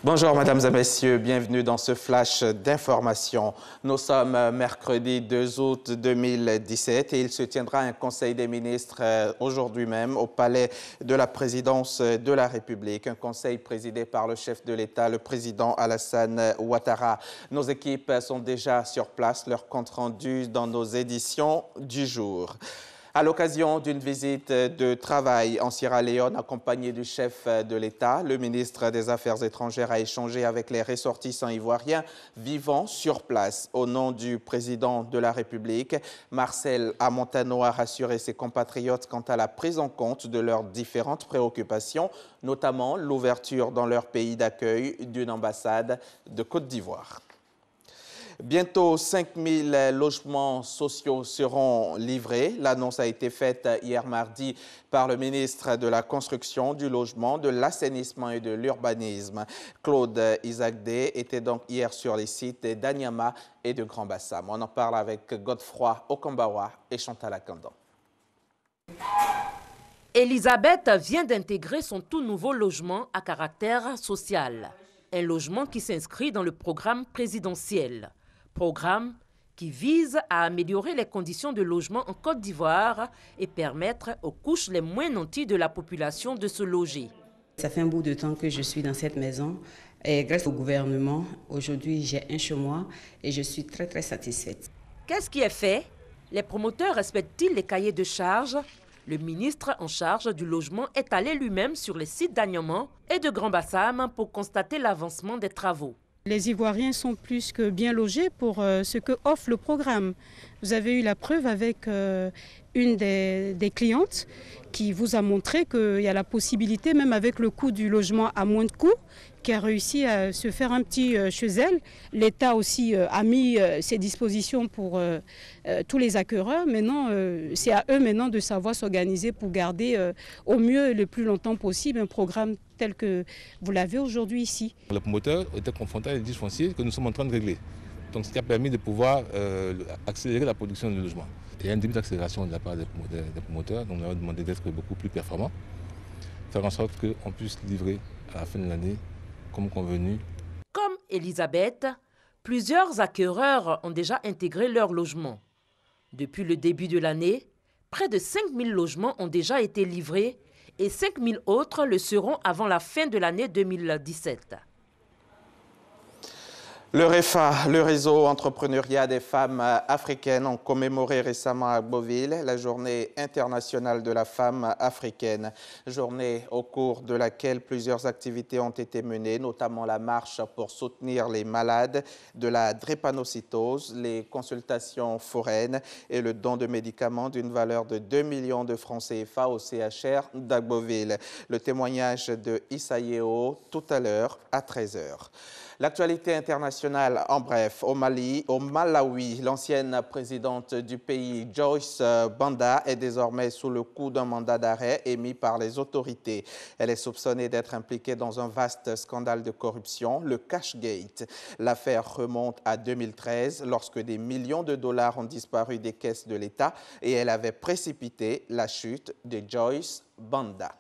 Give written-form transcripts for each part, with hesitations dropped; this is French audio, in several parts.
Bonjour mesdames et messieurs, bienvenue dans ce flash d'information. Nous sommes mercredi 2 août 2017 et il se tiendra un conseil des ministres aujourd'hui même au palais de la présidence de la République. Un conseil présidé par le chef de l'État, le président Alassane Ouattara. Nos équipes sont déjà sur place, leur compte rendu dans nos éditions du jour. À l'occasion d'une visite de travail en Sierra Leone accompagnée du chef de l'État, le ministre des Affaires étrangères a échangé avec les ressortissants ivoiriens vivant sur place. Au nom du président de la République, Marcel Amontano a rassuré ses compatriotes quant à la prise en compte de leurs différentes préoccupations, notamment l'ouverture dans leur pays d'accueil d'une ambassade de Côte d'Ivoire. Bientôt 5000 logements sociaux seront livrés. L'annonce a été faite hier mardi par le ministre de la Construction, du Logement, de l'Assainissement et de l'Urbanisme. Claude Isagdé était donc hier sur les sites d'Anyama et de Grand Bassam. On en parle avec Godefroy Okambawa et Chantal Akandan. Elisabeth vient d'intégrer son tout nouveau logement à caractère social. Un logement qui s'inscrit dans le programme présidentiel. Programme qui vise à améliorer les conditions de logement en Côte d'Ivoire et permettre aux couches les moins nanties de la population de se loger. Ça fait un bout de temps que je suis dans cette maison et grâce au gouvernement, aujourd'hui j'ai un chez moi et je suis très satisfaite. Qu'est-ce qui est fait? Les promoteurs respectent-ils les cahiers de charges? Le ministre en charge du logement est allé lui-même sur les sites d'Anyama et de Grand Bassam pour constater l'avancement des travaux. Les Ivoiriens sont plus que bien logés pour ce que offre le programme. Vous avez eu la preuve avec une des clientes qui vous a montré qu'il y a la possibilité, même avec le coût du logement à moins de coût, qui a réussi à se faire un petit chez elle. L'État aussi a mis ses dispositions pour tous les acquéreurs. Maintenant, c'est à eux maintenant de savoir s'organiser pour garder au mieux le plus longtemps possible un programme tel que vous l'avez aujourd'hui ici. Le promoteur était confronté à des litiges fonciers que nous sommes en train de régler. Donc, ce qui a permis de pouvoir accélérer la production de logements. Il y a un début d'accélération de la part des promoteurs, donc on a demandé d'être beaucoup plus performants, faire en sorte qu'on puisse livrer à la fin de l'année comme convenu. Comme Elisabeth, plusieurs acquéreurs ont déjà intégré leur logement. Depuis le début de l'année, près de 5000 logements ont déjà été livrés et 5000 autres le seront avant la fin de l'année 2017. Le REFA, le réseau entrepreneuriat des femmes africaines, ont commémoré récemment à Agboville la journée internationale de la femme africaine. Journée au cours de laquelle plusieurs activités ont été menées, notamment la marche pour soutenir les malades de la drépanocytose, les consultations foraines et le don de médicaments d'une valeur de 2 millions de francs CFA au CHR d'Agboville. Le témoignage de Issa Yeo tout à l'heure à 13 h. L'actualité internationale en bref, au Malawi, l'ancienne présidente du pays, Joyce Banda, est désormais sous le coup d'un mandat d'arrêt émis par les autorités. Elle est soupçonnée d'être impliquée dans un vaste scandale de corruption, le Cashgate. L'affaire remonte à 2013, lorsque des millions de dollars ont disparu des caisses de l'État et elle avait précipité la chute de Joyce Banda.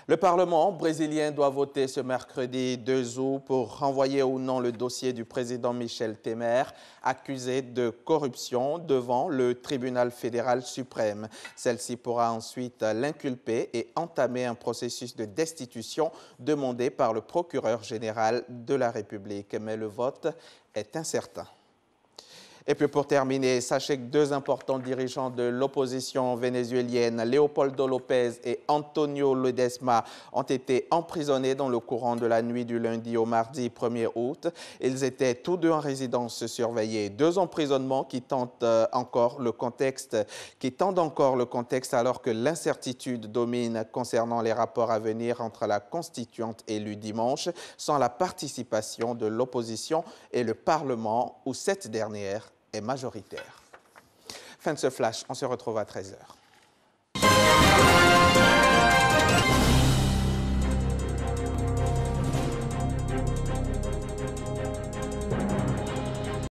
Le Parlement brésilien doit voter ce mercredi 2 août pour renvoyer ou non le dossier du président Michel Temer, accusé de corruption devant le tribunal fédéral suprême. Celle-ci pourra ensuite l'inculper et entamer un processus de destitution demandé par le procureur général de la République. Mais le vote est incertain. Et puis pour terminer, sachez que deux importants dirigeants de l'opposition vénézuélienne, Leopoldo López et Antonio Ledesma, ont été emprisonnés dans le courant de la nuit du lundi au mardi 1er août. Ils étaient tous deux en résidence surveillée. Deux emprisonnements qui tendent encore le contexte alors que l'incertitude domine concernant les rapports à venir entre la constituante élue dimanche, sans la participation de l'opposition et le Parlement où cette dernière est majoritaire. Fin de ce flash, on se retrouve à 13 h.